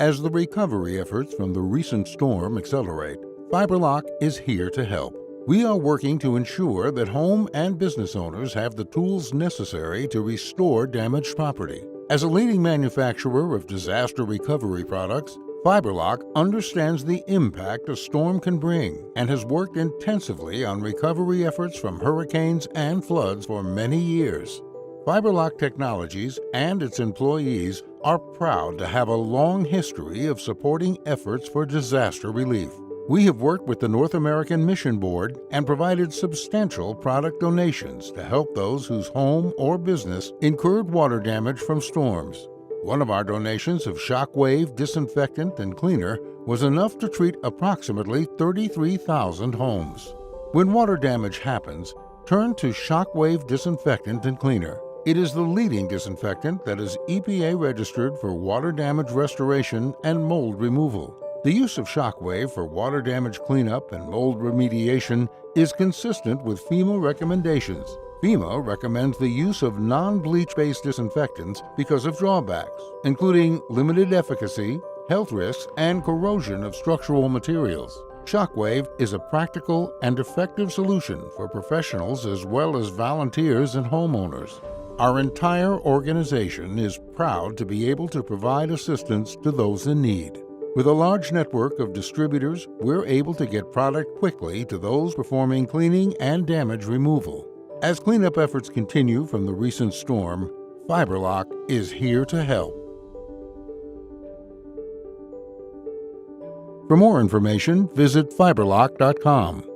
As the recovery efforts from the recent storm accelerate, Fiberlock is here to help. We are working to ensure that home and business owners have the tools necessary to restore damaged property. As a leading manufacturer of disaster recovery products, Fiberlock understands the impact a storm can bring and has worked intensively on recovery efforts from hurricanes and floods for many years. Fiberlock Technologies and its employees are proud to have a long history of supporting efforts for disaster relief. We have worked with the North American Mission Board and provided substantial product donations to help those whose home or business incurred water damage from storms. One of our donations of Shockwave disinfectant and cleaner was enough to treat approximately 33,000 homes. When water damage happens, turn to Shockwave disinfectant and cleaner. It is the leading disinfectant that is EPA registered for water damage restoration and mold removal. The use of Shockwave for water damage cleanup and mold remediation is consistent with FEMA recommendations. FEMA recommends the use of non-bleach-based disinfectants because of drawbacks, including limited efficacy, health risks, and corrosion of structural materials. Shockwave is a practical and effective solution for professionals as well as volunteers and homeowners. Our entire organization is proud to be able to provide assistance to those in need. With a large network of distributors, we're able to get product quickly to those performing cleaning and damage removal. As cleanup efforts continue from the recent storm, Fiberlock is here to help. For more information, visit fiberlock.com.